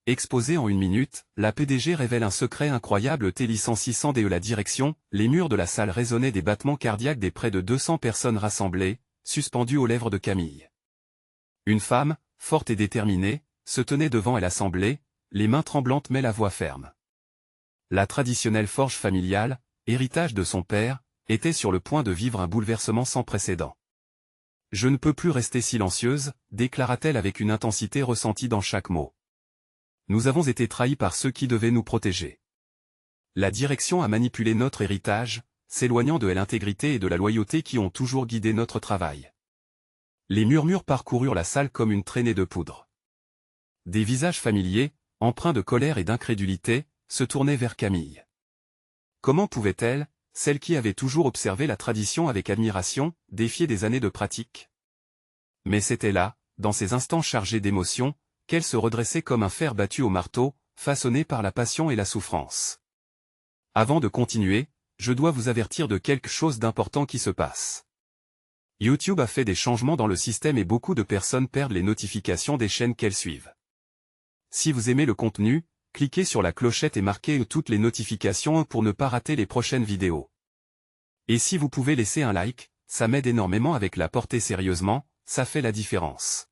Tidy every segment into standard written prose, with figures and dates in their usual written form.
Exposé en 1 minute, la PDG révèle un secret incroyable. T-600DE. La direction, les murs de la salle résonnaient des battements cardiaques des près de 200 personnes rassemblées, suspendues aux lèvres de Camille. Une femme, forte et déterminée, se tenait devant l'assemblée, les mains tremblantes mais la voix ferme. La traditionnelle forge familiale, héritage de son père, était sur le point de vivre un bouleversement sans précédent. « Je ne peux plus rester silencieuse », déclara-t-elle avec une intensité ressentie dans chaque mot. Nous avons été trahis par ceux qui devaient nous protéger. La direction a manipulé notre héritage, s'éloignant de l'intégrité et de la loyauté qui ont toujours guidé notre travail. Les murmures parcoururent la salle comme une traînée de poudre. Des visages familiers, empreints de colère et d'incrédulité, se tournaient vers Camille. Comment pouvait-elle, celle qui avait toujours observé la tradition avec admiration, défier des années de pratique? Mais c'était là, dans ces instants chargés d'émotion, qu'elle se redressait comme un fer battu au marteau, façonné par la passion et la souffrance. Avant de continuer, je dois vous avertir de quelque chose d'important qui se passe. YouTube a fait des changements dans le système et beaucoup de personnes perdent les notifications des chaînes qu'elles suivent. Si vous aimez le contenu, cliquez sur la clochette et marquez toutes les notifications pour ne pas rater les prochaines vidéos. Et si vous pouvez laisser un like, ça m'aide énormément. Avec la portée sérieusement, ça fait la différence.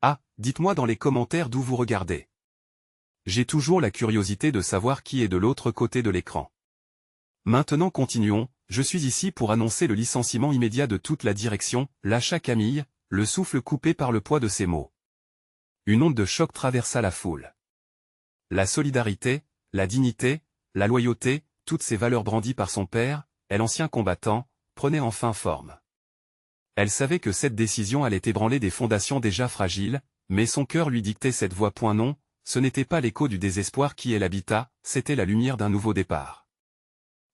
Ah, dites-moi dans les commentaires d'où vous regardez. J'ai toujours la curiosité de savoir qui est de l'autre côté de l'écran. Maintenant continuons, je suis ici pour annoncer le licenciement immédiat de toute la direction, lâcha Camille, le souffle coupé par le poids de ses mots. Une onde de choc traversa la foule. La solidarité, la dignité, la loyauté, toutes ces valeurs brandies par son père, l'ancien combattant, prenaient enfin forme. Elle savait que cette décision allait ébranler des fondations déjà fragiles, mais son cœur lui dictait cette voie. Non, ce n'était pas l'écho du désespoir qui l'habita, c'était la lumière d'un nouveau départ.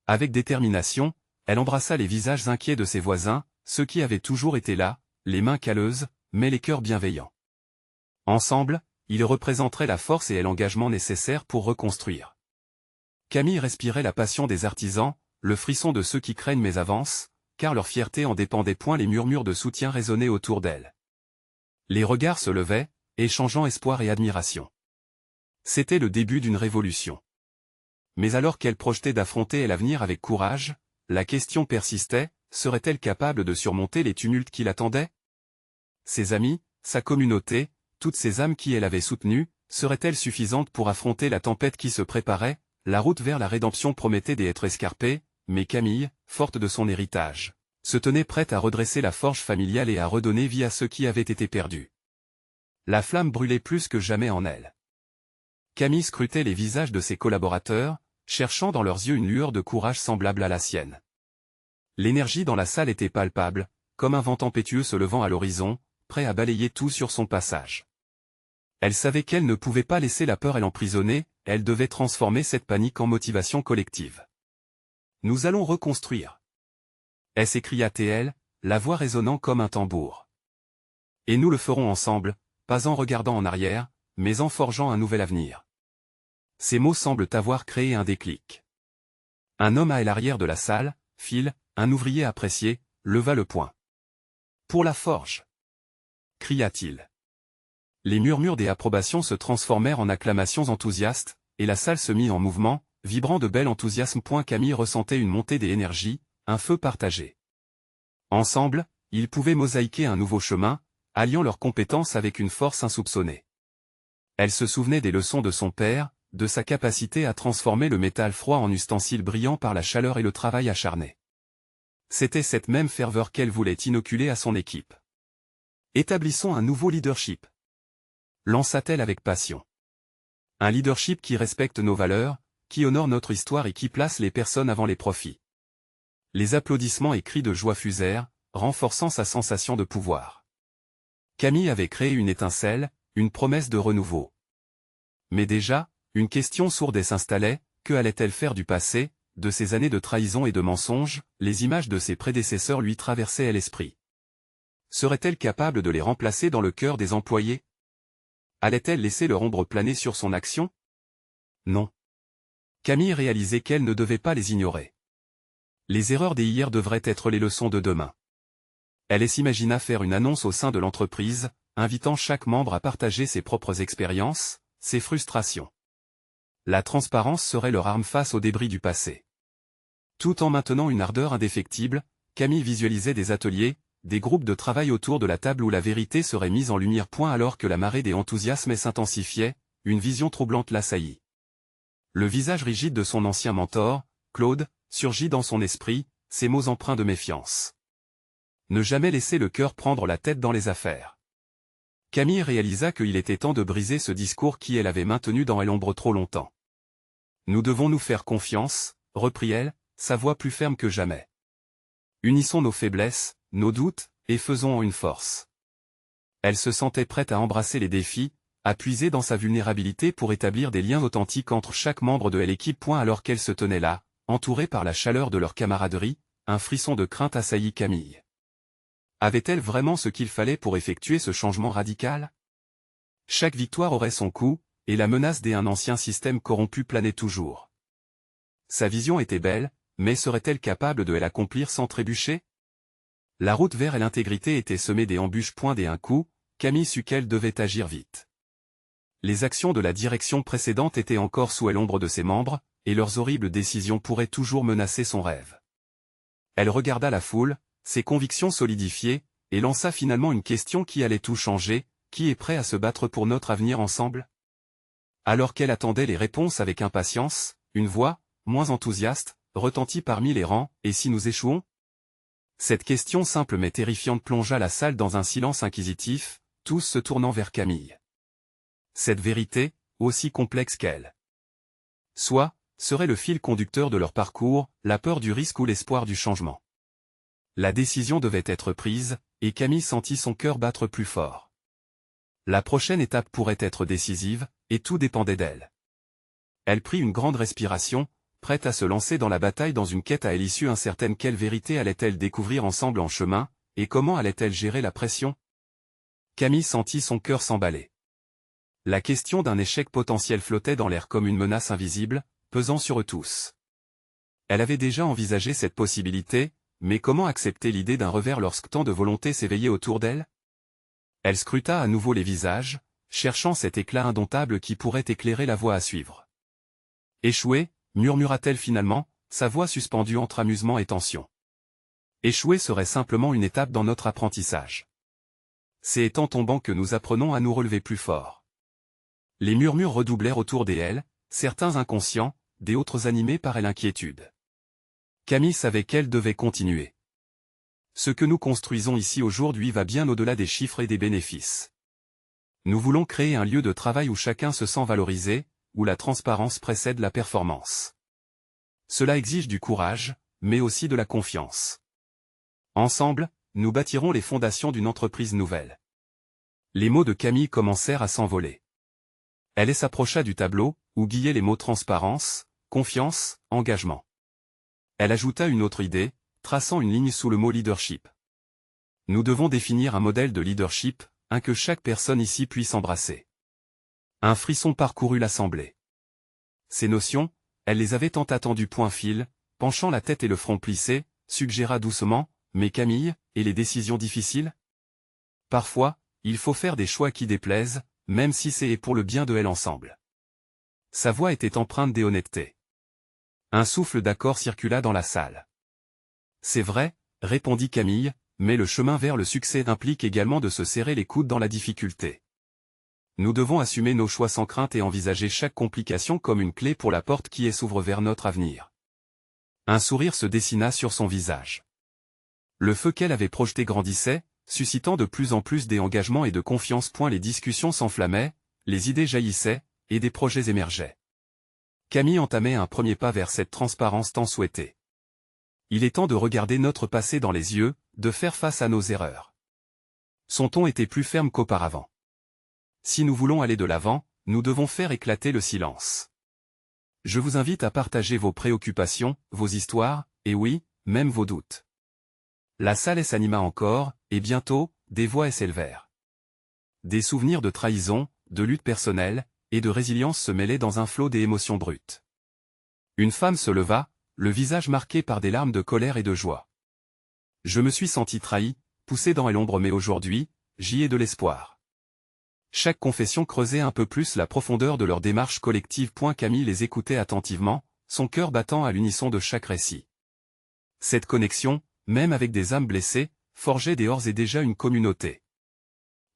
Avec détermination, elle embrassa les visages inquiets de ses voisins, ceux qui avaient toujours été là, les mains calleuses, mais les cœurs bienveillants. Ensemble, ils représenteraient la force et l'engagement nécessaires pour reconstruire. Camille respirait la passion des artisans, le frisson de ceux qui craignent mais avancent, car leur fierté en dépendait point. Les murmures de soutien résonnaient autour d'elle. Les regards se levaient, échangeant espoir et admiration. C'était le début d'une révolution. Mais alors qu'elle projetait d'affronter l'avenir avec courage, la question persistait, serait-elle capable de surmonter les tumultes qui l'attendaient? Ses amis, sa communauté, toutes ces âmes qui elle avait soutenues, seraient-elles suffisantes pour affronter la tempête qui se préparait? La route vers la rédemption promettait d'être escarpée, mais Camille, forte de son héritage, se tenait prête à redresser la forge familiale et à redonner vie à ceux qui avaient été perdus. La flamme brûlait plus que jamais en elle. Camille scrutait les visages de ses collaborateurs, cherchant dans leurs yeux une lueur de courage semblable à la sienne. L'énergie dans la salle était palpable, comme un vent tempétueux se levant à l'horizon, prêt à balayer tout sur son passage. Elle savait qu'elle ne pouvait pas laisser la peur l'emprisonner, elle devait transformer cette panique en motivation collective. « Nous allons reconstruire !» s'écria-t-elle, la voix résonnant comme un tambour. « Et nous le ferons ensemble, pas en regardant en arrière, mais en forgeant un nouvel avenir. » Ces mots semblent avoir créé un déclic. Un homme à l'arrière de la salle, Phil, un ouvrier apprécié, leva le poing. « Pour la forge !» cria-t-il. Les murmures des approbations se transformèrent en acclamations enthousiastes, et la salle se mit en mouvement, vibrant de bel enthousiasme. Camille ressentait une montée des énergies, un feu partagé. Ensemble, ils pouvaient mosaïquer un nouveau chemin, alliant leurs compétences avec une force insoupçonnée. Elle se souvenait des leçons de son père, de sa capacité à transformer le métal froid en ustensile brillant par la chaleur et le travail acharné. C'était cette même ferveur qu'elle voulait inoculer à son équipe. « Établissons un nouveau leadership », lança-t-elle avec passion. Un leadership qui respecte nos valeurs, qui honore notre histoire et qui place les personnes avant les profits. Les applaudissements et cris de joie fusèrent, renforçant sa sensation de pouvoir. Camille avait créé une étincelle, une promesse de renouveau. Mais déjà, une question sourde s'installait, que allait-elle faire du passé, de ces années de trahison et de mensonges? Les images de ses prédécesseurs lui traversaient l'esprit. Serait-elle capable de les remplacer dans le cœur des employés? Allait-elle laisser leur ombre planer sur son action? Non. Camille réalisait qu'elle ne devait pas les ignorer. Les erreurs d'hier devraient être les leçons de demain. Elle s'imagina faire une annonce au sein de l'entreprise, invitant chaque membre à partager ses propres expériences, ses frustrations. La transparence serait leur arme face aux débris du passé. Tout en maintenant une ardeur indéfectible, Camille visualisait des ateliers, des groupes de travail autour de la table où la vérité serait mise en lumière. Alors que la marée des enthousiasmes s'intensifiait, une vision troublante l'assaillit. Le visage rigide de son ancien mentor, Claude, surgit dans son esprit, ses mots empreints de méfiance. Ne jamais laisser le cœur prendre la tête dans les affaires. Camille réalisa qu'il était temps de briser ce discours qui elle avait maintenu dans l'ombre trop longtemps. Nous devons nous faire confiance, reprit-elle, sa voix plus ferme que jamais. Unissons nos faiblesses, nos doutes, et faisons en une force. Elle se sentait prête à embrasser les défis, à puiser dans sa vulnérabilité pour établir des liens authentiques entre chaque membre de l'équipe. Alors qu'elle se tenait là, entourée par la chaleur de leur camaraderie, un frisson de crainte assaillit Camille. Avait-elle vraiment ce qu'il fallait pour effectuer ce changement radical? Chaque victoire aurait son coût, et la menace d'un ancien système corrompu planait toujours. Sa vision était belle, mais serait-elle capable de l'accomplir sans trébucher? La route vers l'intégrité était semée d'embûches. D'un coup, Camille sut qu'elle devait agir vite. Les actions de la direction précédente étaient encore sous l'ombre de ses membres, et leurs horribles décisions pourraient toujours menacer son rêve. Elle regarda la foule, ses convictions solidifiées, et lança finalement une question qui allait tout changer: qui est prêt à se battre pour notre avenir ensemble? Alors qu'elle attendait les réponses avec impatience, une voix, moins enthousiaste, retentit parmi les rangs: et si nous échouons? Cette question simple mais terrifiante plongea la salle dans un silence inquisitif, tous se tournant vers Camille. Cette vérité, aussi complexe qu'elle soit, serait le fil conducteur de leur parcours, la peur du risque ou l'espoir du changement. La décision devait être prise, et Camille sentit son cœur battre plus fort. La prochaine étape pourrait être décisive, et tout dépendait d'elle. Elle prit une grande respiration, prête à se lancer dans la bataille, dans une quête à l'issue incertaine. Quelle vérité allait-elle découvrir ensemble en chemin, et comment allait-elle gérer la pression? Camille sentit son cœur s'emballer. La question d'un échec potentiel flottait dans l'air comme une menace invisible, pesant sur eux tous. Elle avait déjà envisagé cette possibilité, mais comment accepter l'idée d'un revers lorsque tant de volonté s'éveillait autour d'elle? Elle scruta à nouveau les visages, cherchant cet éclat indomptable qui pourrait éclairer la voie à suivre. Échouer, murmura-t-elle finalement, sa voix suspendue entre amusement et tension. Échouer serait simplement une étape dans notre apprentissage. C'est en tombant que nous apprenons à nous relever plus fort. Les murmures redoublèrent autour d'elle, certains inconscients, d'autres animés par l'inquiétude. Camille savait qu'elle devait continuer. Ce que nous construisons ici aujourd'hui va bien au-delà des chiffres et des bénéfices. Nous voulons créer un lieu de travail où chacun se sent valorisé, où la transparence précède la performance. Cela exige du courage, mais aussi de la confiance. Ensemble, nous bâtirons les fondations d'une entreprise nouvelle. Les mots de Camille commencèrent à s'envoler. Elle s'approcha du tableau, où guillaient les mots transparence, confiance, engagement. Elle ajouta une autre idée, traçant une ligne sous le mot leadership. Nous devons définir un modèle de leadership, un que chaque personne ici puisse embrasser. Un frisson parcourut l'assemblée. Ces notions, elle les avait tant attendues. Phil, penchant la tête et le front plissé, suggéra doucement: mais Camille, et les décisions difficiles? Parfois, il faut faire des choix qui déplaisent, même si c'est pour le bien de elle ensemble. Sa voix était empreinte d'honnêteté. Un souffle d'accord circula dans la salle. C'est vrai, répondit Camille, mais le chemin vers le succès implique également de se serrer les coudes dans la difficulté. Nous devons assumer nos choix sans crainte et envisager chaque complication comme une clé pour la porte qui s'ouvre vers notre avenir. Un sourire se dessina sur son visage. Le feu qu'elle avait projeté grandissait, suscitant de plus en plus d'engagement et de confiance. Les discussions s'enflammaient, les idées jaillissaient, et des projets émergeaient. Camille entamait un premier pas vers cette transparence tant souhaitée. Il est temps de regarder notre passé dans les yeux, de faire face à nos erreurs. Son ton était plus ferme qu'auparavant. Si nous voulons aller de l'avant, nous devons faire éclater le silence. Je vous invite à partager vos préoccupations, vos histoires, et oui, même vos doutes. La salle s'anima encore, et bientôt, des voix s'élevèrent. Des souvenirs de trahison, de lutte personnelle, et de résilience se mêlaient dans un flot d'émotions brutes. Une femme se leva, le visage marqué par des larmes de colère et de joie. Je me suis senti trahi, poussé dans l'ombre, mais aujourd'hui, j'y ai de l'espoir. Chaque confession creusait un peu plus la profondeur de leur démarche collective. Camille les écoutait attentivement, son cœur battant à l'unisson de chaque récit. Cette connexion, même avec des âmes blessées, forgeait d'ores et déjà une communauté.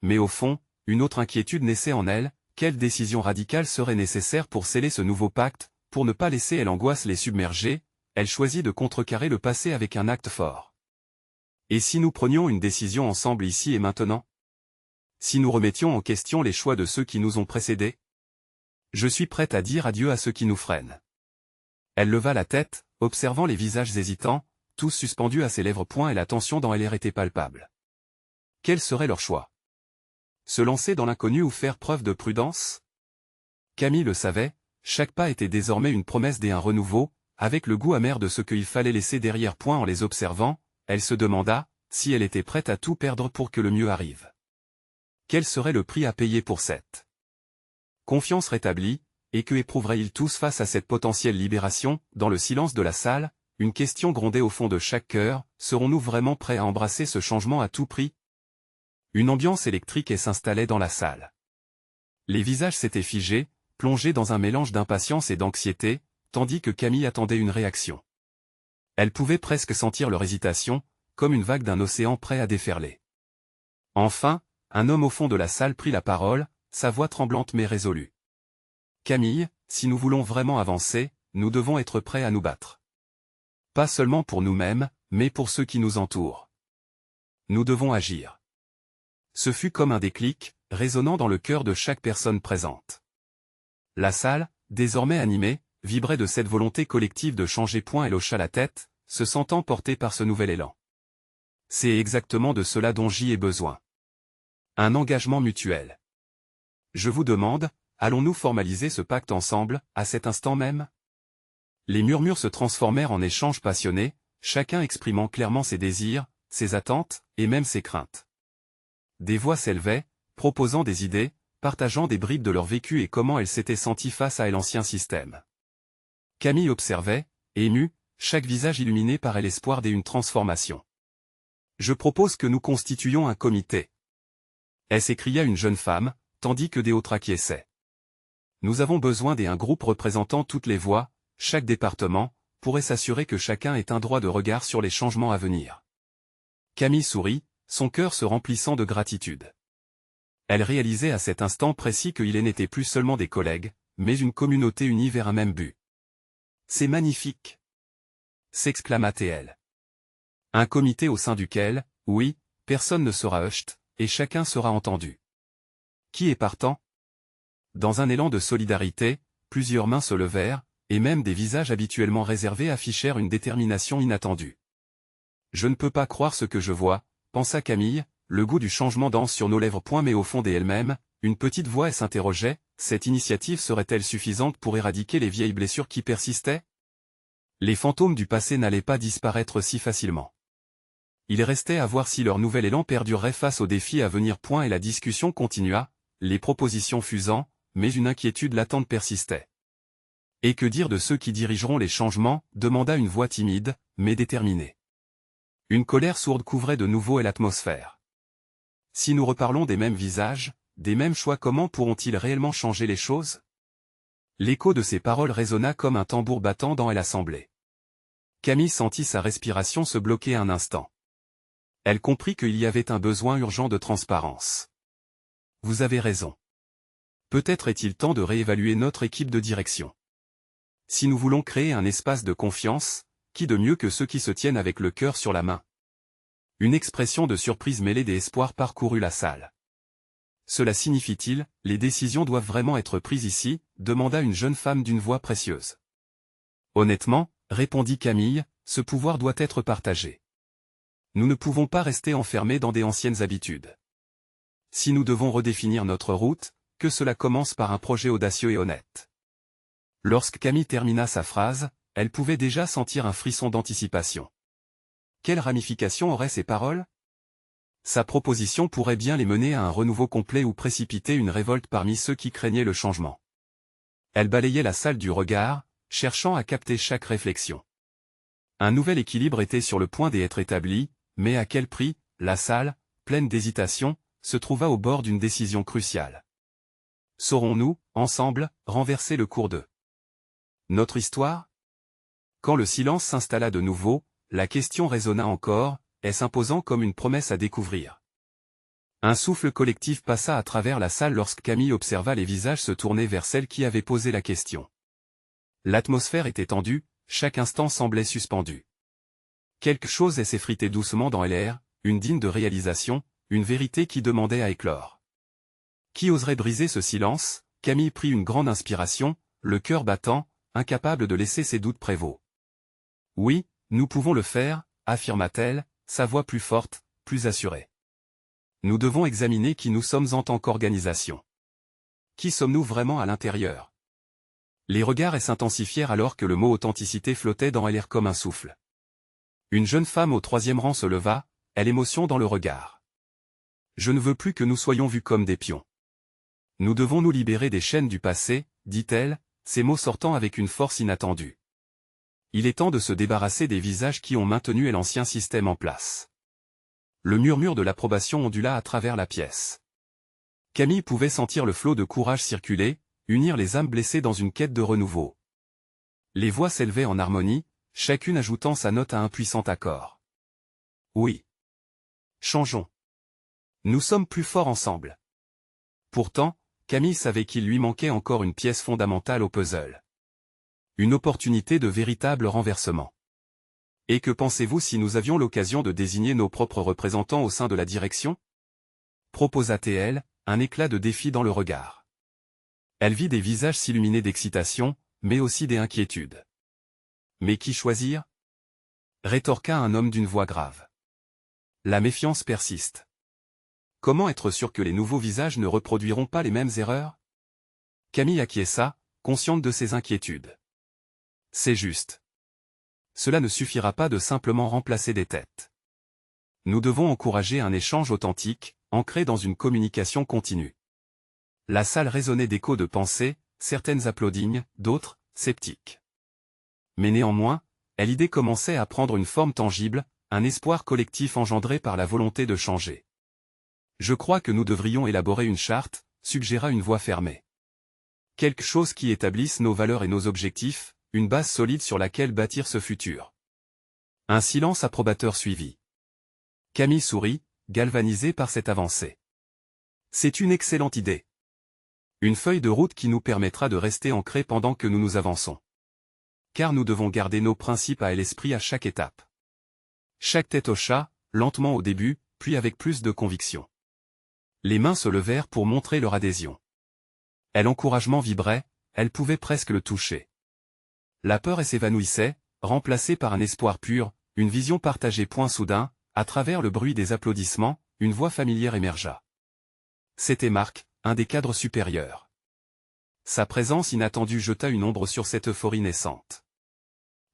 Mais au fond, une autre inquiétude naissait en elle: quelle décision radicale serait nécessaire pour sceller ce nouveau pacte? Pour ne pas laisser l'angoisse les submerger, elle choisit de contrecarrer le passé avec un acte fort. Et si nous prenions une décision ensemble ici et maintenant? Si nous remettions en question les choix de ceux qui nous ont précédés? Je suis prête à dire adieu à ceux qui nous freinent. Elle leva la tête, observant les visages hésitants, tous suspendus à ses lèvres. Et la tension dans l'air était palpable. Quel serait leur choix? Se lancer dans l'inconnu ou faire preuve de prudence? Camille le savait, chaque pas était désormais une promesse et un renouveau, avec le goût amer de ce qu'il fallait laisser derrière. En les observant, elle se demanda si elle était prête à tout perdre pour que le mieux arrive. Quel serait le prix à payer pour cette confiance rétablie, et que éprouveraient-ils tous face à cette potentielle libération? Dans le silence de la salle, une question grondait au fond de chaque cœur: serons-nous vraiment prêts à embrasser ce changement à tout prix? Une ambiance électrique s'installait dans la salle. Les visages s'étaient figés, plongés dans un mélange d'impatience et d'anxiété, tandis que Camille attendait une réaction. Elle pouvait presque sentir leur hésitation, comme une vague d'un océan prêt à déferler. Enfin, un homme au fond de la salle prit la parole, sa voix tremblante mais résolue. Camille, si nous voulons vraiment avancer, nous devons être prêts à nous battre. Pas seulement pour nous-mêmes, mais pour ceux qui nous entourent. Nous devons agir. Ce fut comme un déclic, résonnant dans le cœur de chaque personne présente. La salle, désormais animée, vibrait de cette volonté collective de changer. Elle hocha la tête, se sentant portée par ce nouvel élan. C'est exactement de cela dont j'y ai besoin. Un engagement mutuel. Je vous demande, allons-nous formaliser ce pacte ensemble, à cet instant même? Les murmures se transformèrent en échanges passionnés, chacun exprimant clairement ses désirs, ses attentes, et même ses craintes. Des voix s'élevaient, proposant des idées, partageant des bribes de leur vécu et comment elles s'étaient senties face à l'ancien système. Camille observait, émue, chaque visage illuminé par l'espoir d'une transformation. Je propose que nous constituions un comité. S'écria une jeune femme, tandis que des autres acquiesçaient. Nous avons besoin d'un groupe représentant toutes les voix, chaque département, pourrait s'assurer que chacun ait un droit de regard sur les changements à venir. Camille sourit, son cœur se remplissant de gratitude. Elle réalisait à cet instant précis qu'il n'était plus seulement des collègues, mais une communauté unie vers un même but. C'est magnifique! S'exclama-t-elle. Un comité au sein duquel, oui, personne ne sera hushed, et chacun sera entendu. Qui est partant? Dans un élan de solidarité, plusieurs mains se levèrent, et même des visages habituellement réservés affichèrent une détermination inattendue. Je ne peux pas croire ce que je vois, pensa Camille, le goût du changement danse sur nos lèvres. Mais au fond d'elle-même, une petite voix s'interrogeait, cette initiative serait-elle suffisante pour éradiquer les vieilles blessures qui persistaient? Les fantômes du passé n'allaient pas disparaître si facilement. Il restait à voir si leur nouvel élan perdurerait face aux défis à venir. Et la discussion continua, les propositions fusant, mais une inquiétude latente persistait. Et que dire de ceux qui dirigeront les changements? Demanda une voix timide, mais déterminée. Une colère sourde couvrait de nouveau l'atmosphère. Si nous reparlons des mêmes visages, des mêmes choix, comment pourront-ils réellement changer les choses? L'écho de ces paroles résonna comme un tambour battant dans l'assemblée. Camille sentit sa respiration se bloquer un instant. Elle comprit qu'il y avait un besoin urgent de transparence. Vous avez raison. Peut-être est-il temps de réévaluer notre équipe de direction. Si nous voulons créer un espace de confiance, qui de mieux que ceux qui se tiennent avec le cœur sur la main? Une expression de surprise mêlée d'espoir parcourut la salle. Cela signifie-t-il, les décisions doivent vraiment être prises ici? Demanda une jeune femme d'une voix précieuse. Honnêtement, répondit Camille, ce pouvoir doit être partagé. Nous ne pouvons pas rester enfermés dans des anciennes habitudes. Si nous devons redéfinir notre route, que cela commence par un projet audacieux et honnête. Lorsque Camille termina sa phrase, elle pouvait déjà sentir un frisson d'anticipation. Quelles ramifications auraient ces paroles? Sa proposition pourrait bien les mener à un renouveau complet ou précipiter une révolte parmi ceux qui craignaient le changement. Elle balayait la salle du regard, cherchant à capter chaque réflexion. Un nouvel équilibre était sur le point d'être établi, mais à quel prix? La salle, pleine d'hésitation, se trouva au bord d'une décision cruciale. Saurons-nous, ensemble, renverser le cours de notre histoire? Quand le silence s'installa de nouveau, la question résonna encore, s'imposant comme une promesse à découvrir. Un souffle collectif passa à travers la salle lorsque Camille observa les visages se tourner vers celle qui avait posé la question. L'atmosphère était tendue, chaque instant semblait suspendu. Quelque chose s'effritait doucement dans l'air, une digne de réalisation, une vérité qui demandait à éclore. Qui oserait briser ce silence? Camille prit une grande inspiration, le cœur battant, incapable de laisser ses doutes prévaux. Oui, nous pouvons le faire, affirma-t-elle, sa voix plus forte, plus assurée. Nous devons examiner qui nous sommes en tant qu'organisation. Qui sommes-nous vraiment à l'intérieur? Les regards s'intensifièrent alors que le mot authenticité flottait dans l'air comme un souffle. Une jeune femme au 3e rang se leva, elle émotion dans le regard. Je ne veux plus que nous soyons vus comme des pions. Nous devons nous libérer des chaînes du passé, dit-elle, ces mots sortant avec une force inattendue. Il est temps de se débarrasser des visages qui ont maintenu l'ancien système en place. Le murmure de l'approbation ondula à travers la pièce. Camille pouvait sentir le flot de courage circuler, unir les âmes blessées dans une quête de renouveau. Les voix s'élevaient en harmonie, chacune ajoutant sa note à un puissant accord. Oui. Changeons. Nous sommes plus forts ensemble. Pourtant, Camille savait qu'il lui manquait encore une pièce fondamentale au puzzle. Une opportunité de véritable renversement. Et que pensez-vous si nous avions l'occasion de désigner nos propres représentants au sein de la direction? Proposa-t-elle, un éclat de défi dans le regard. Elle vit des visages s'illuminer d'excitation, mais aussi d'inquiétude. Mais qui choisir? Rétorqua un homme d'une voix grave. La méfiance persiste. Comment être sûr que les nouveaux visages ne reproduiront pas les mêmes erreurs? Camille acquiesça, consciente de ses inquiétudes. C'est juste. Cela ne suffira pas de simplement remplacer des têtes. Nous devons encourager un échange authentique, ancré dans une communication continue. La salle résonnait d'échos de pensées, certaines applaudignes, d'autres, sceptiques. Mais néanmoins, l'idée commençait à prendre une forme tangible, un espoir collectif engendré par la volonté de changer. Je crois que nous devrions élaborer une charte, suggéra une voix fermée. Quelque chose qui établisse nos valeurs et nos objectifs, une base solide sur laquelle bâtir ce futur. Un silence approbateur suivit. Camille sourit, galvanisée par cette avancée. C'est une excellente idée. Une feuille de route qui nous permettra de rester ancrés pendant que nous nous avançons. Car nous devons garder nos principes à l'esprit à chaque étape. Chaque tête hocha, lentement au début, puis avec plus de conviction. Les mains se levèrent pour montrer leur adhésion. L'encouragement vibrait, elle pouvait presque le toucher. La peur s'évanouissait, remplacée par un espoir pur, une vision partagée. Soudain, à travers le bruit des applaudissements, une voix familière émergea. C'était Marc, un des cadres supérieurs. Sa présence inattendue jeta une ombre sur cette euphorie naissante.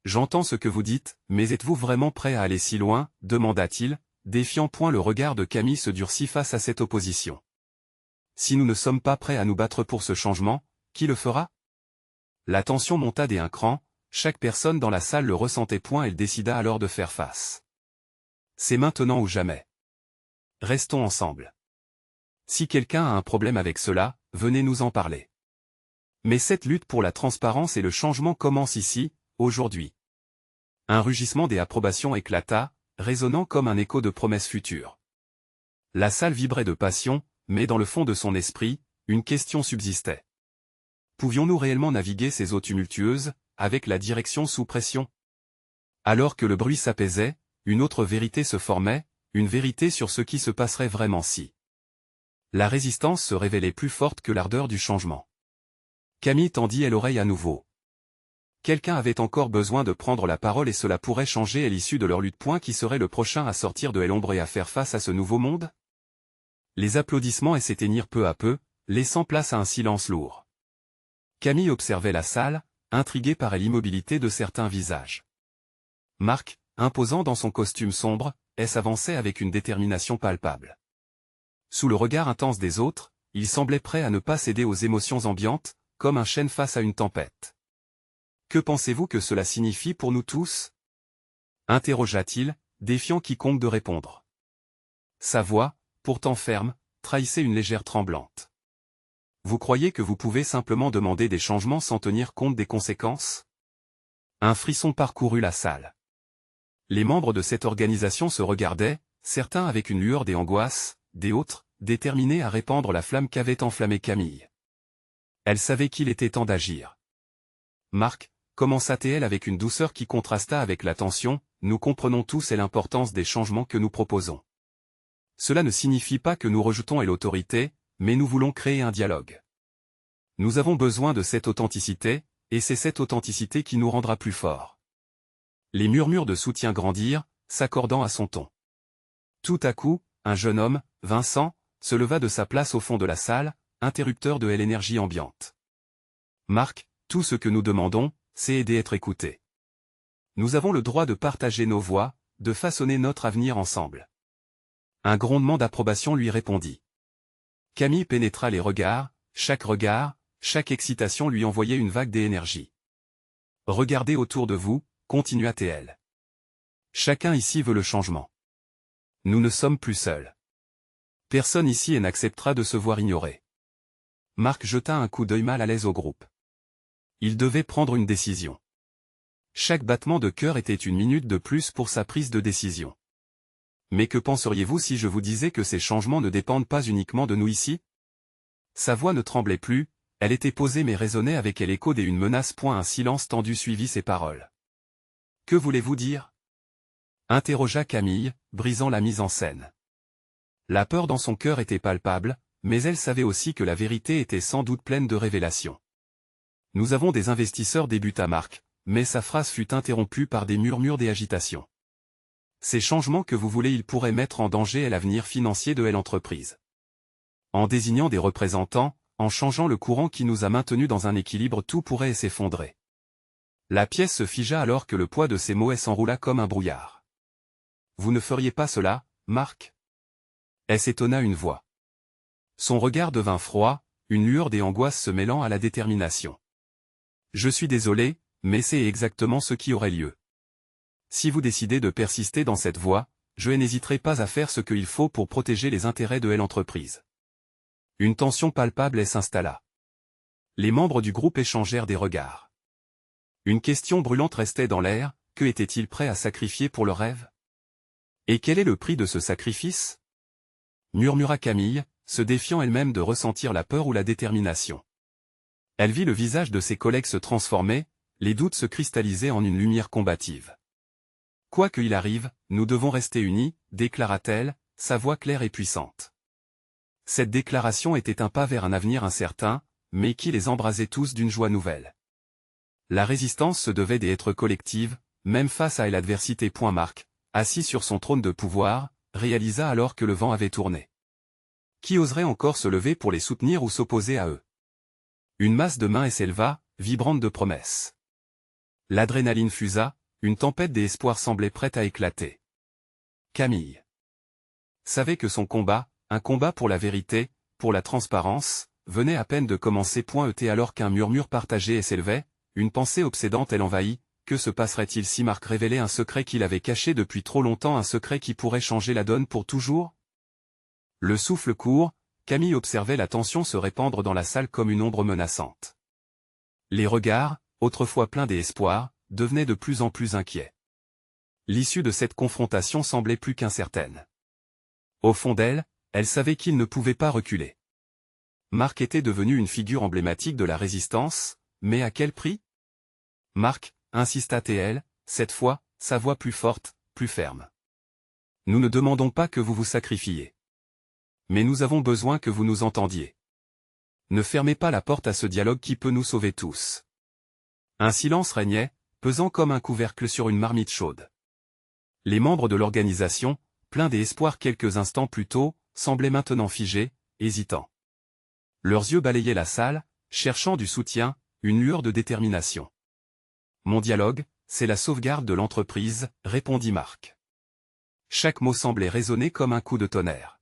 J'entends ce que vous dites, mais êtes-vous vraiment prêt à aller si loin, demanda-t-il, défiant. Le regard de Camille se durcit face à cette opposition. Si nous ne sommes pas prêts à nous battre pour ce changement, qui le fera? La tension monta d'un cran, chaque personne dans la salle le ressentait. Elle décida alors de faire face. C'est maintenant ou jamais. Restons ensemble. Si quelqu'un a un problème avec cela, venez nous en parler. Mais cette lutte pour la transparence et le changement commence ici, aujourd'hui. Un rugissement des approbations éclata, résonnant comme un écho de promesses futures. La salle vibrait de passion, mais dans le fond de son esprit, une question subsistait. Pouvions-nous réellement naviguer ces eaux tumultueuses, avec la direction sous pression? Alors que le bruit s'apaisait, une autre vérité se formait, une vérité sur ce qui se passerait vraiment si la résistance se révélait plus forte que l'ardeur du changement. Camille tendit l'oreille à nouveau. Quelqu'un avait encore besoin de prendre la parole et cela pourrait changer à l'issue de leur lutte. Qui serait le prochain à sortir de l'ombre et à faire face à ce nouveau monde? Les applaudissements s'éteignirent peu à peu, laissant place à un silence lourd. Camille observait la salle, intriguée par l'immobilité de certains visages. Marc, imposant dans son costume sombre, s'avançait avec une détermination palpable. Sous le regard intense des autres, il semblait prêt à ne pas céder aux émotions ambiantes, comme un chêne face à une tempête. Que pensez-vous que cela signifie pour nous tous? Interrogea-t-il, défiant quiconque de répondre. Sa voix, pourtant ferme, trahissait une légère tremblante. Vous croyez que vous pouvez simplement demander des changements sans tenir compte des conséquences? Un frisson parcourut la salle. Les membres de cette organisation se regardaient, certains avec une lueur d'angoisse, des autres, déterminés à répandre la flamme qu'avait enflammée Camille. Elle savait qu'il était temps d'agir. Marc, commença-t-elle avec une douceur qui contrasta avec la tension, nous comprenons tous et l'importance des changements que nous proposons. Cela ne signifie pas que nous rejetons l'autorité, mais nous voulons créer un dialogue. Nous avons besoin de cette authenticité, et c'est cette authenticité qui nous rendra plus forts. Les murmures de soutien grandirent, s'accordant à son ton. Tout à coup, un jeune homme, Vincent, se leva de sa place au fond de la salle, interrupteur de l'énergie ambiante. Marc, tout ce que nous demandons, c'est aider à être écoutés. Nous avons le droit de partager nos voix, de façonner notre avenir ensemble. Un grondement d'approbation lui répondit. Camille pénétra les regards, chaque excitation lui envoyait une vague d'énergie. Regardez autour de vous, continua-t-elle. Chacun ici veut le changement. Nous ne sommes plus seuls. Personne ici n'acceptera de se voir ignoré. Marc jeta un coup d'œil mal à l'aise au groupe. Il devait prendre une décision. Chaque battement de cœur était une minute de plus pour sa prise de décision. Mais que penseriez-vous si je vous disais que ces changements ne dépendent pas uniquement de nous ici? Sa voix ne tremblait plus, elle était posée mais résonnait avec elle l'écho d'une menace. Un silence tendu suivit ses paroles. Que voulez-vous dire? Interrogea Camille, brisant la mise en scène. La peur dans son cœur était palpable, mais elle savait aussi que la vérité était sans doute pleine de révélations. Nous avons des investisseurs, débuta Marc, mais sa phrase fut interrompue par des murmures d'agitations. Ces changements que vous voulez, ils pourraient mettre en danger l'avenir financier de l'entreprise. En désignant des représentants, en changeant le courant qui nous a maintenus dans un équilibre, tout pourrait s'effondrer. La pièce se figea alors que le poids de ces mots s'enroula comme un brouillard. Vous ne feriez pas cela, Marc? S'étonna une voix. Son regard devint froid, une lueur d'angoisse se mêlant à la détermination. Je suis désolé, mais c'est exactement ce qui aurait lieu. Si vous décidez de persister dans cette voie, je n'hésiterai pas à faire ce qu'il faut pour protéger les intérêts de l'entreprise. Une tension palpable s'installa. Les membres du groupe échangèrent des regards. Une question brûlante restait dans l'air, que étaient-ils prêts à sacrifier pour leur rêve? Et quel est le prix de ce sacrifice? Murmura Camille, se défiant elle-même de ressentir la peur ou la détermination. Elle vit le visage de ses collègues se transformer, les doutes se cristalliser en une lumière combative. Quoi qu'il arrive, nous devons rester unis, déclara-t-elle, sa voix claire et puissante. Cette déclaration était un pas vers un avenir incertain, mais qui les embrasait tous d'une joie nouvelle. La résistance se devait d'être collective, même face à l'adversité. Marc, assis sur son trône de pouvoir, réalisa alors que le vent avait tourné. Qui oserait encore se lever pour les soutenir ou s'opposer à eux? Une masse de mains s'éleva, vibrante de promesses. L'adrénaline fusa, une tempête d'espoir semblait prête à éclater. Camille savait que son combat, un combat pour la vérité, pour la transparence, venait à peine de commencer. Alors qu'un murmure partagé s'élevait, une pensée obsédante l'envahit. Que se passerait-il si Marc révélait un secret qu'il avait caché depuis trop longtemps, un secret qui pourrait changer la donne pour toujours? Le souffle court, Camille observait la tension se répandre dans la salle comme une ombre menaçante. Les regards, autrefois pleins d'espoir, devenaient de plus en plus inquiets. L'issue de cette confrontation semblait plus qu'incertaine. Au fond d'elle, elle savait qu'il ne pouvait pas reculer. Marc était devenu une figure emblématique de la résistance, mais à quel prix? Marc, insista-t-elle, cette fois, sa voix plus forte, plus ferme. Nous ne demandons pas que vous vous sacrifiez. Mais nous avons besoin que vous nous entendiez. Ne fermez pas la porte à ce dialogue qui peut nous sauver tous. Un silence régnait, pesant comme un couvercle sur une marmite chaude. Les membres de l'organisation, pleins d'espoir quelques instants plus tôt, semblaient maintenant figés, hésitants. Leurs yeux balayaient la salle, cherchant du soutien, une lueur de détermination. Mon dialogue, c'est la sauvegarde de l'entreprise, répondit Marc. Chaque mot semblait résonner comme un coup de tonnerre.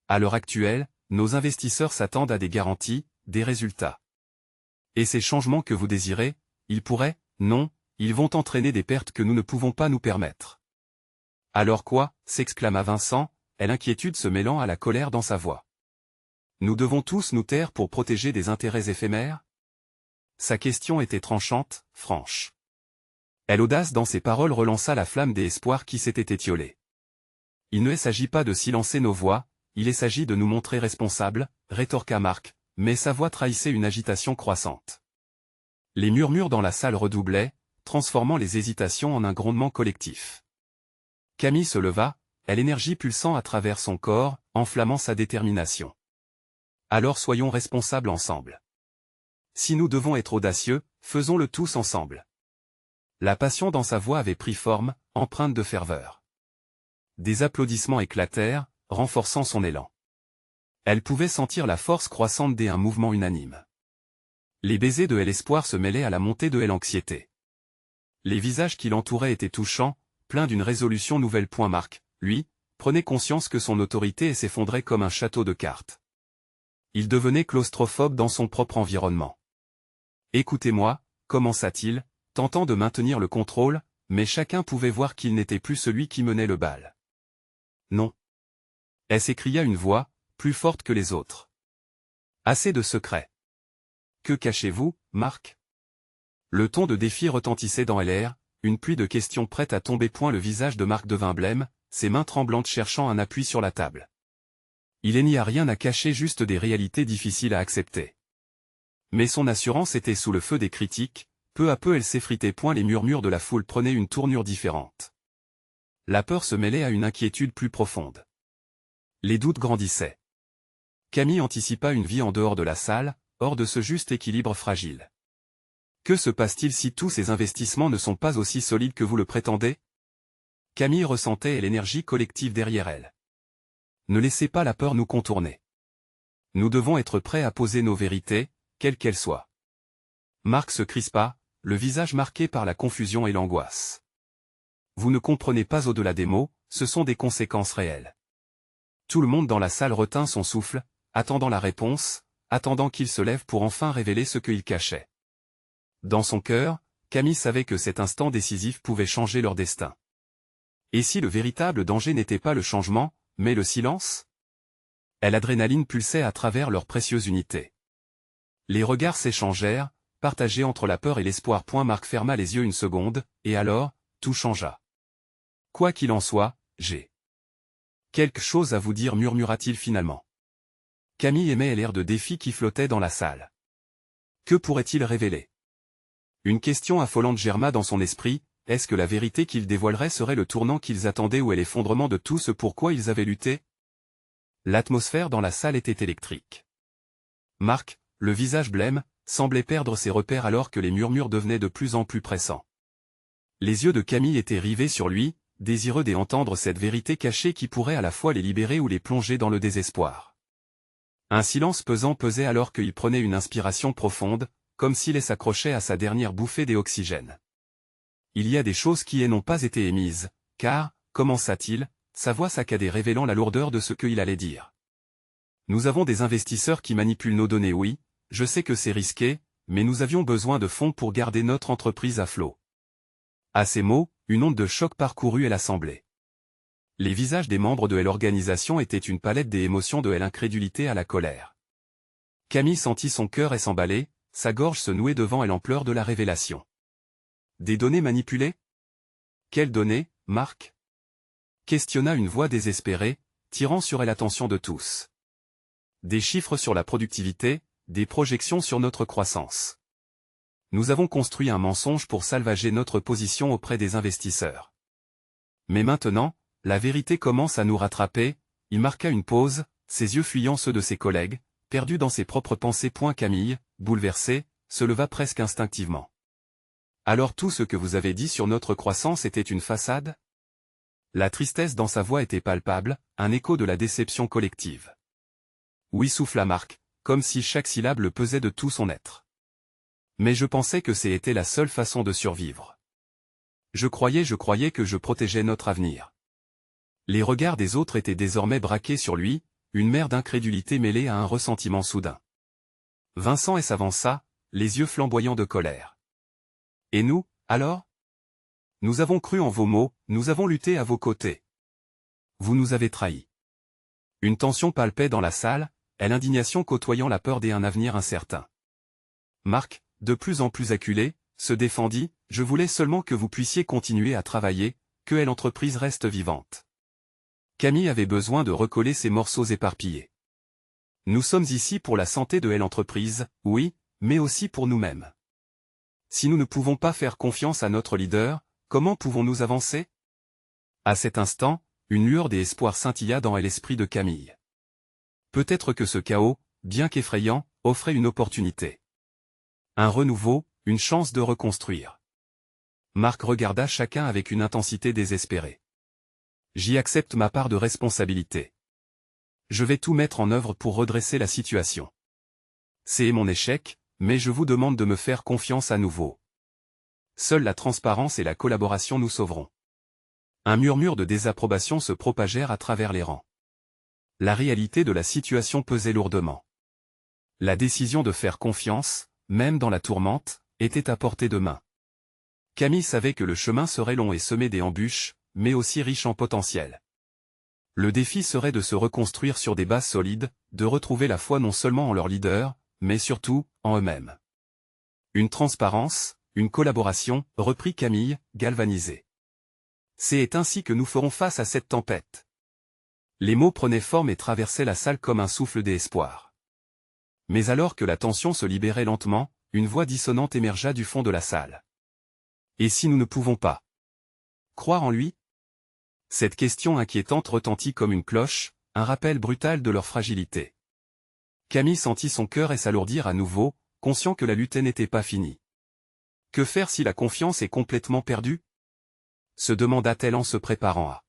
À l'heure actuelle, nos investisseurs s'attendent à des garanties, des résultats. Et ces changements que vous désirez, ils pourraient, non, ils vont entraîner des pertes que nous ne pouvons pas nous permettre. Alors quoi? S'exclama Vincent, l'inquiétude se mêlant à la colère dans sa voix. Nous devons tous nous taire pour protéger des intérêts éphémères? Sa question était tranchante, franche. L'audace dans ses paroles relança la flamme des espoirs qui s'étaient étiolés. Il ne s'agit pas de silencer nos voix, il s'agit de nous montrer responsables, rétorqua Marc, mais sa voix trahissait une agitation croissante. Les murmures dans la salle redoublaient, transformant les hésitations en un grondement collectif. Camille se leva, l'énergie pulsant à travers son corps, enflammant sa détermination. Alors soyons responsables ensemble. Si nous devons être audacieux, faisons-le tous ensemble. La passion dans sa voix avait pris forme, empreinte de ferveur. Des applaudissements éclatèrent, renforçant son élan. Elle pouvait sentir la force croissante d'un mouvement unanime. Les baisers de l'espoir se mêlaient à la montée de l'anxiété. Les visages qui l'entouraient étaient touchants, pleins d'une résolution nouvelle. Marc, lui, prenait conscience que son autorité s'effondrait comme un château de cartes. Il devenait claustrophobe dans son propre environnement. « Écoutez-moi » commença-t-il, tentant de maintenir le contrôle, mais chacun pouvait voir qu'il n'était plus celui qui menait le bal. « Non. » s'écria une voix, plus forte que les autres. « Assez de secrets. Que cachez-vous, Marc ?» Le ton de défi retentissait dans l'air, une pluie de questions prête à tomber. Le visage de Marc devint blême, ses mains tremblantes cherchant un appui sur la table. Il n'y a rien à cacher, juste des réalités difficiles à accepter. Mais son assurance était sous le feu des critiques, peu à peu elle s'effritait. Les murmures de la foule prenaient une tournure différente. La peur se mêlait à une inquiétude plus profonde. Les doutes grandissaient. Camille anticipa une vie en dehors de la salle, hors de ce juste équilibre fragile. Que se passe-t-il si tous ces investissements ne sont pas aussi solides que vous le prétendez? Camille ressentait l'énergie collective derrière elle. Ne laissez pas la peur nous contourner. Nous devons être prêts à poser nos vérités, quelles qu'elles soient. Marc se crispa, le visage marqué par la confusion et l'angoisse. Vous ne comprenez pas au-delà des mots, ce sont des conséquences réelles. Tout le monde dans la salle retint son souffle, attendant la réponse, attendant qu'il se lève pour enfin révéler ce qu'il cachait. Dans son cœur, Camille savait que cet instant décisif pouvait changer leur destin. Et si le véritable danger n'était pas le changement, mais le silence? L'adrénaline pulsait à travers leur précieuse unité. Les regards s'échangèrent, partagés entre la peur et l'espoir. Marc ferma les yeux une seconde, et alors, tout changea. Quoi qu'il en soit, j'ai quelque chose à vous dire, murmura-t-il finalement. Camille aimait l'air de défi qui flottait dans la salle. Que pourrait-il révéler? Une question affolante germa dans son esprit, est-ce que la vérité qu'il dévoilerait serait le tournant qu'ils attendaient ou l'effondrement de tout ce pourquoi ils avaient lutté? L'atmosphère dans la salle était électrique. Marc, le visage blême, semblait perdre ses repères alors que les murmures devenaient de plus en plus pressants. Les yeux de Camille étaient rivés sur lui, désireux d'entendre cette vérité cachée qui pourrait à la fois les libérer ou les plonger dans le désespoir. Un silence pesant pesait alors qu'il prenait une inspiration profonde, comme s'il s'accrochait à sa dernière bouffée d'oxygène. Il y a des choses qui n'ont pas été émises, car, commença-t-il, sa voix saccadée révélant la lourdeur de ce qu'il allait dire. Nous avons des investisseurs qui manipulent nos données, oui, je sais que c'est risqué, mais nous avions besoin de fonds pour garder notre entreprise à flot. À ces mots, une onde de choc parcourut l'assemblée. Les visages des membres de l'organisation étaient une palette des émotions de l'incrédulité à la colère. Camille sentit son cœur s'emballer, sa gorge se nouait devant l'ampleur de la révélation. Des données manipulées? Quelles données, Marc? Questionna une voix désespérée, tirant sur elle l'attention de tous. Des chiffres sur la productivité, des projections sur notre croissance. Nous avons construit un mensonge pour salvager notre position auprès des investisseurs. Mais maintenant, la vérité commence à nous rattraper. Il marqua une pause, ses yeux fuyant ceux de ses collègues, perdu dans ses propres pensées. Camille, bouleversée, se leva presque instinctivement. Alors tout ce que vous avez dit sur notre croissance était une façade? La tristesse dans sa voix était palpable, un écho de la déception collective. Oui, souffla Marc, comme si chaque syllabe le pesait de tout son être. Mais je pensais que c'était la seule façon de survivre. Je croyais que je protégeais notre avenir. Les regards des autres étaient désormais braqués sur lui, une mer d'incrédulité mêlée à un ressentiment soudain. Vincent s'avança, les yeux flamboyants de colère. Et nous, alors? Nous avons cru en vos mots, nous avons lutté à vos côtés. Vous nous avez trahis. Une tension palpait dans la salle, et l'indignation côtoyant la peur d'un avenir incertain. Marc, de plus en plus acculé, se défendit, « Je voulais seulement que vous puissiez continuer à travailler, que l'entreprise reste vivante. » Camille avait besoin de recoller ces morceaux éparpillés. Nous sommes ici pour la santé de l'entreprise, oui, mais aussi pour nous-mêmes. Si nous ne pouvons pas faire confiance à notre leader, comment pouvons-nous avancer? À cet instant, une lueur d'espoir scintilla dans l'esprit de Camille. Peut-être que ce chaos, bien qu'effrayant, offrait une opportunité. Un renouveau, une chance de reconstruire. Marc regarda chacun avec une intensité désespérée. J'y accepte ma part de responsabilité. Je vais tout mettre en œuvre pour redresser la situation. C'est mon échec, mais je vous demande de me faire confiance à nouveau. Seule la transparence et la collaboration nous sauveront. Un murmure de désapprobation se propagèrent à travers les rangs. La réalité de la situation pesait lourdement. La décision de faire confiance, même dans la tourmente, était à portée de main. Camille savait que le chemin serait long et semé d'embûches, mais aussi riche en potentiel. Le défi serait de se reconstruire sur des bases solides, de retrouver la foi non seulement en leur leader, mais surtout, en eux-mêmes. Une transparence, une collaboration, reprit Camille, galvanisée. C'est ainsi que nous ferons face à cette tempête. Les mots prenaient forme et traversaient la salle comme un souffle d'espoir. Mais alors que la tension se libérait lentement, une voix dissonante émergea du fond de la salle. Et si nous ne pouvons pas croire en lui? Cette question inquiétante retentit comme une cloche, un rappel brutal de leur fragilité. Camille sentit son cœur s'alourdir à nouveau, conscient que la lutte n'était pas finie. Que faire si la confiance est complètement perdue? Se demanda-t-elle en se préparant à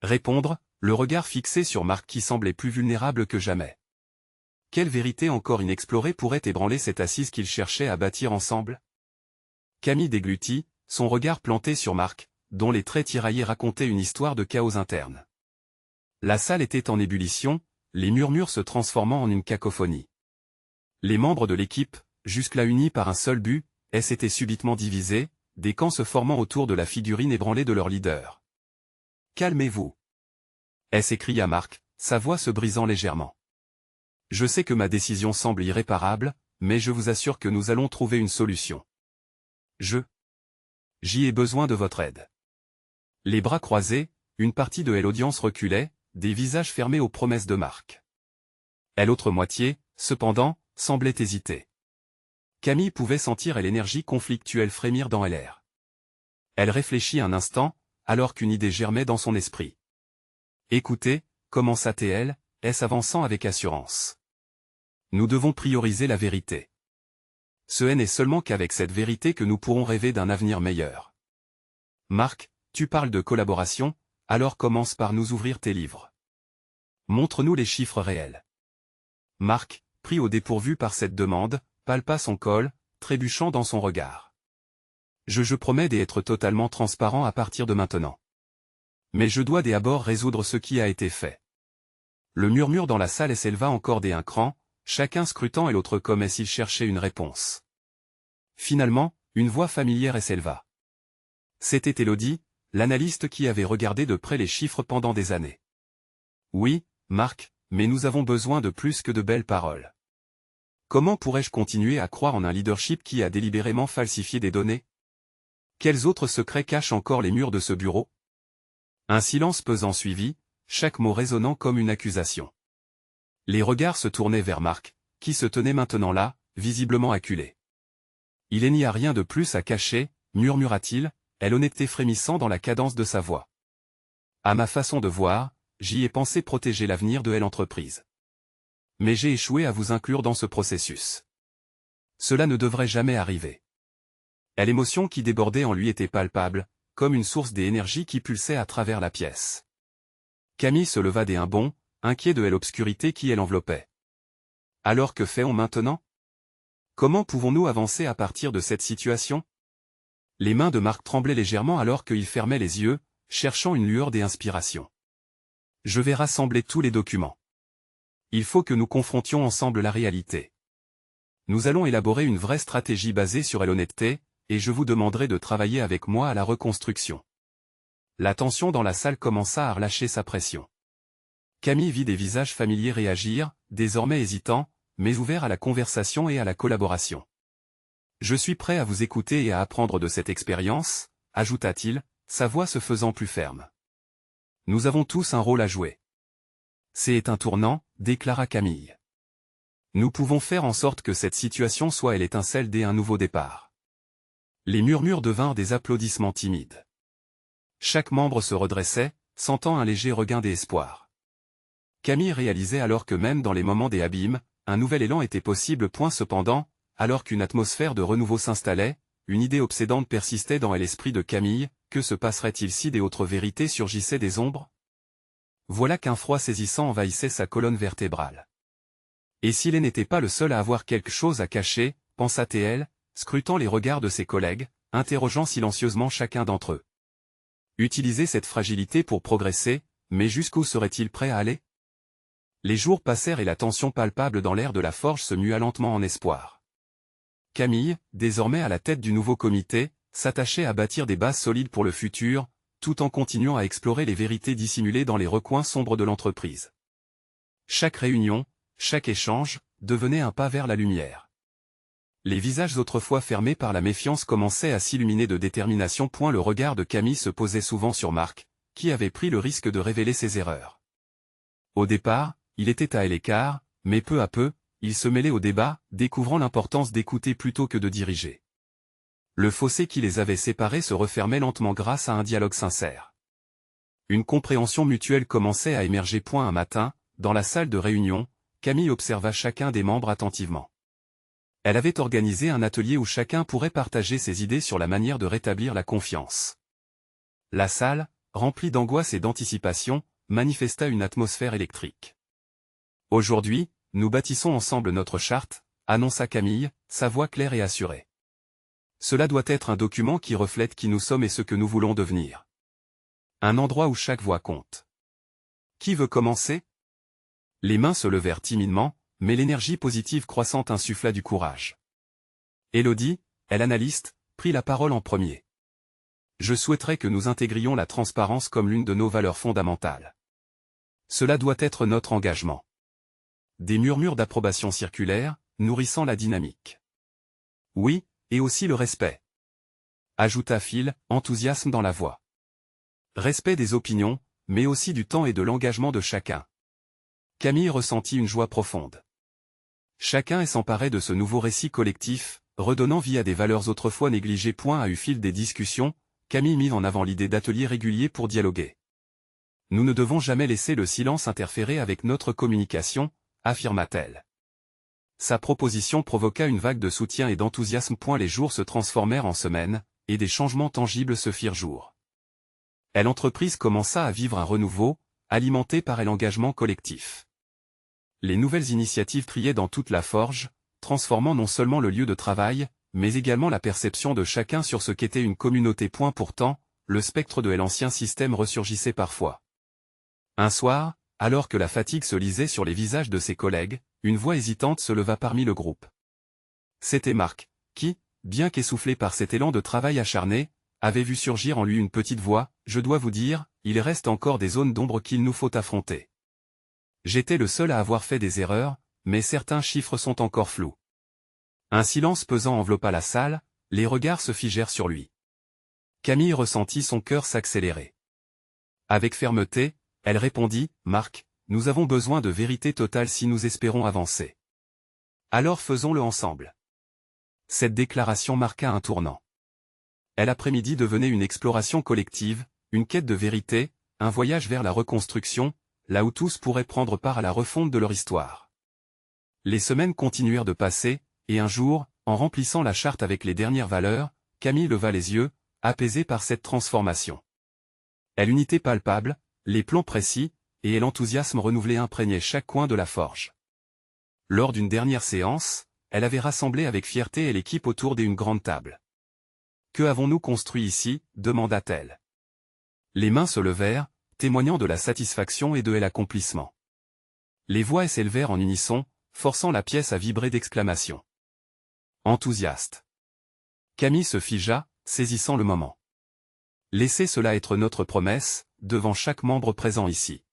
répondre, le regard fixé sur Marc qui semblait plus vulnérable que jamais. Quelle vérité encore inexplorée pourrait ébranler cette assise qu'ils cherchaient à bâtir ensemble? Camille déglutit, son regard planté sur Marc, dont les traits tiraillés racontaient une histoire de chaos interne. La salle était en ébullition, les murmures se transformant en une cacophonie. Les membres de l'équipe, jusque-là unis par un seul but, s'étaient subitement divisés, des camps se formant autour de la figurine ébranlée de leur leader. « Calmez-vous » s'écria Marc, sa voix se brisant légèrement. « Je sais que ma décision semble irréparable, mais je vous assure que nous allons trouver une solution. J'y ai besoin de votre aide. » Les bras croisés, une partie de l'audience reculait, des visages fermés aux promesses de Marc. L'autre moitié, cependant, semblait hésiter. Camille pouvait sentir l'énergie conflictuelle frémir dans l'air. Elle réfléchit un instant, alors qu'une idée germait dans son esprit. « Écoutez, » commença-t-elle, s'avançant avec assurance. « Nous devons prioriser la vérité. Ce n'est seulement qu'avec cette vérité que nous pourrons rêver d'un avenir meilleur. Marc, tu parles de collaboration, alors commence par nous ouvrir tes livres. Montre-nous les chiffres réels. » Marc, pris au dépourvu par cette demande, palpa son col, trébuchant dans son regard. « Je promets d'être totalement transparent à partir de maintenant. Mais je dois d'abord résoudre ce qui a été fait. » Le murmure dans la salle s'éleva encore d'un cran, chacun scrutant l'autre comme s'il cherchait une réponse. Finalement, une voix familière s'éleva. C'était Élodie, l'analyste qui avait regardé de près les chiffres pendant des années. « Oui, Marc, mais nous avons besoin de plus que de belles paroles. Comment pourrais-je continuer à croire en un leadership qui a délibérément falsifié des données? Quels autres secrets cachent encore les murs de ce bureau? » Un silence pesant suivit, chaque mot résonnant comme une accusation. Les regards se tournaient vers Marc, qui se tenait maintenant là, visiblement acculé. « Il n'y a rien de plus à cacher, » murmura-t-il, l'honnêteté frémissant dans la cadence de sa voix. « À ma façon de voir, j'y ai pensé protéger l'avenir de l'entreprise. Mais j'ai échoué à vous inclure dans ce processus. Cela ne devrait jamais arriver. » L'émotion qui débordait en lui était palpable, comme une source d'énergie qui pulsait à travers la pièce. Camille se leva d'un bond, inquiet de l'obscurité qui l'enveloppait. « Alors que fait-on maintenant? Comment pouvons-nous avancer à partir de cette situation? » Les mains de Marc tremblaient légèrement alors qu'il fermait les yeux, cherchant une lueur d'inspiration. « Je vais rassembler tous les documents. Il faut que nous confrontions ensemble la réalité. Nous allons élaborer une vraie stratégie basée sur l'honnêteté, et je vous demanderai de travailler avec moi à la reconstruction. » La tension dans la salle commença à relâcher sa pression. Camille vit des visages familiers réagir, désormais hésitants, mais ouverts à la conversation et à la collaboration. « Je suis prêt à vous écouter et à apprendre de cette expérience », ajouta-t-il, sa voix se faisant plus ferme. « Nous avons tous un rôle à jouer. » C'est un tournant, déclara Camille. Nous pouvons faire en sorte que cette situation soit l'étincelle dès un nouveau départ. Les murmures devinrent des applaudissements timides. Chaque membre se redressait, sentant un léger regain d'espoir. Camille réalisait alors que même dans les moments des abîmes, un nouvel élan était possible. Cependant, alors qu'une atmosphère de renouveau s'installait, une idée obsédante persistait dans l'esprit de Camille. Que se passerait-il si des autres vérités surgissaient des ombres? Voilà qu'un froid saisissant envahissait sa colonne vertébrale. Et s'il n'était pas le seul à avoir quelque chose à cacher, pensa-t-elle, scrutant les regards de ses collègues, interrogeant silencieusement chacun d'entre eux. Utiliser cette fragilité pour progresser, mais jusqu'où serait-il prêt à aller? Les jours passèrent et la tension palpable dans l'air de la forge se mua lentement en espoir. Camille, désormais à la tête du nouveau comité, s'attachait à bâtir des bases solides pour le futur, tout en continuant à explorer les vérités dissimulées dans les recoins sombres de l'entreprise. Chaque réunion, chaque échange, devenait un pas vers la lumière. Les visages autrefois fermés par la méfiance commençaient à s'illuminer de détermination. Le regard de Camille se posait souvent sur Marc, qui avait pris le risque de révéler ses erreurs. Au départ, il était à l'écart, mais peu à peu, il se mêlait au débat, découvrant l'importance d'écouter plutôt que de diriger. Le fossé qui les avait séparés se refermait lentement grâce à un dialogue sincère. Une compréhension mutuelle commençait à émerger. Un matin, dans la salle de réunion, Camille observa chacun des membres attentivement. Elle avait organisé un atelier où chacun pourrait partager ses idées sur la manière de rétablir la confiance. La salle, remplie d'angoisse et d'anticipation, manifesta une atmosphère électrique. « Aujourd'hui, nous bâtissons ensemble notre charte », annonça Camille, sa voix claire et assurée. « Cela doit être un document qui reflète qui nous sommes et ce que nous voulons devenir. Un endroit où chaque voix compte. Qui veut commencer ?» Les mains se levèrent timidement, mais l'énergie positive croissante insuffla du courage. Élodie, elle analyste, prit la parole en premier. « Je souhaiterais que nous intégrions la transparence comme l'une de nos valeurs fondamentales. Cela doit être notre engagement. » Des murmures d'approbation circulèrent, nourrissant la dynamique. « Oui, et aussi le respect. » ajouta Phil, enthousiasme dans la voix. « Respect des opinions, mais aussi du temps et de l'engagement de chacun. » Camille ressentit une joie profonde. Chacun s'emparait de ce nouveau récit collectif, redonnant vie à des valeurs autrefois négligées. Au fil des discussions, Camille mit en avant l'idée d'ateliers réguliers pour dialoguer. « Nous ne devons jamais laisser le silence interférer avec notre communication », affirma-t-elle. Sa proposition provoqua une vague de soutien et d'enthousiasme. Les jours se transformèrent en semaines, et des changements tangibles se firent jour. L'entreprise commença à vivre un renouveau, alimenté par l'engagement collectif. Les nouvelles initiatives criaient dans toute la forge, transformant non seulement le lieu de travail, mais également la perception de chacun sur ce qu'était une communauté. Pourtant, le spectre de l'ancien système ressurgissait parfois. Un soir, alors que la fatigue se lisait sur les visages de ses collègues, une voix hésitante se leva parmi le groupe. C'était Marc, qui, bien qu'essoufflé par cet élan de travail acharné, avait vu surgir en lui une petite voix. « Je dois vous dire, il reste encore des zones d'ombre qu'il nous faut affronter. J'étais le seul à avoir fait des erreurs, mais certains chiffres sont encore flous. » Un silence pesant enveloppa la salle, les regards se figèrent sur lui. Camille ressentit son cœur s'accélérer. Avec fermeté, elle répondit, « Marc, nous avons besoin de vérité totale si nous espérons avancer. Alors faisons-le ensemble. » Cette déclaration marqua un tournant. L'après-midi devenait une exploration collective, une quête de vérité, un voyage vers la reconstruction, là où tous pourraient prendre part à la refonte de leur histoire. Les semaines continuèrent de passer, et un jour, en remplissant la charte avec les dernières valeurs, Camille leva les yeux, apaisée par cette transformation. L'unité palpable, les plans précis, et l'enthousiasme renouvelé imprégnaient chaque coin de la forge. Lors d'une dernière séance, elle avait rassemblé avec fierté l'équipe autour d'une grande table. « Que avons-nous construit ici ?» demanda-t-elle. Les mains se levèrent, témoignant de la satisfaction et de l'accomplissement. Les voix s'élevèrent en unisson, forçant la pièce à vibrer d'exclamations. Enthousiaste. Camille se figea, saisissant le moment. Laissez cela être notre promesse, devant chaque membre présent ici.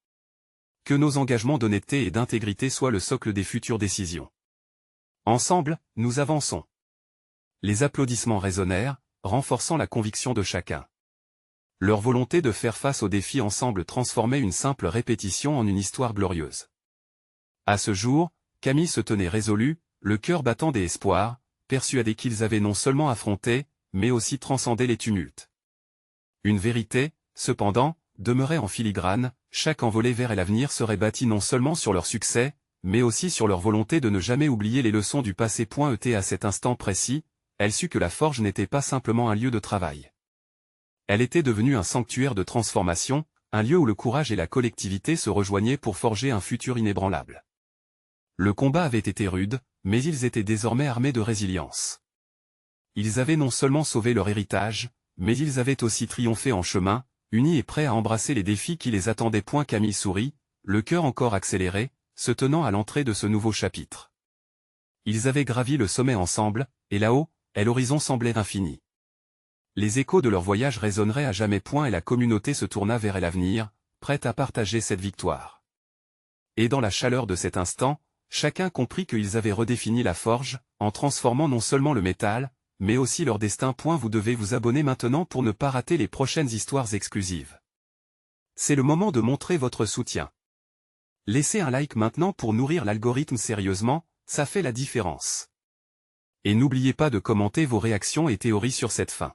que nos engagements d'honnêteté et d'intégrité soient le socle des futures décisions. Ensemble, nous avançons. Les applaudissements résonnèrent, renforçant la conviction de chacun. Leur volonté de faire face aux défis ensemble transformait une simple répétition en une histoire glorieuse. À ce jour, Camille se tenait résolu, le cœur battant d'espoir, persuadé qu'ils avaient non seulement affronté, mais aussi transcendé les tumultes. Une vérité, cependant, demeurait en filigrane, chaque envolée vers l'avenir serait bâtie non seulement sur leur succès, mais aussi sur leur volonté de ne jamais oublier les leçons du passé. À cet instant précis, elle sut que la forge n'était pas simplement un lieu de travail. Elle était devenue un sanctuaire de transformation, un lieu où le courage et la collectivité se rejoignaient pour forger un futur inébranlable. Le combat avait été rude, mais ils étaient désormais armés de résilience. Ils avaient non seulement sauvé leur héritage, mais ils avaient aussi triomphé en chemin, unis et prêts à embrasser les défis qui les attendaient. Camille sourit, le cœur encore accéléré, se tenant à l'entrée de ce nouveau chapitre. Ils avaient gravi le sommet ensemble, et là-haut, l'horizon semblait infini. Les échos de leur voyage résonneraient à jamais. Et la communauté se tourna vers l'avenir, prête à partager cette victoire. Et dans la chaleur de cet instant, chacun comprit qu'ils avaient redéfini la forge, en transformant non seulement le métal, mais aussi leur destin. Vous devez vous abonner maintenant pour ne pas rater les prochaines histoires exclusives. C'est le moment de montrer votre soutien. Laissez un like maintenant pour nourrir l'algorithme. Sérieusement, ça fait la différence. Et n'oubliez pas de commenter vos réactions et théories sur cette fin.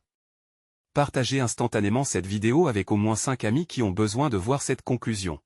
Partagez instantanément cette vidéo avec au moins 5 amis qui ont besoin de voir cette conclusion.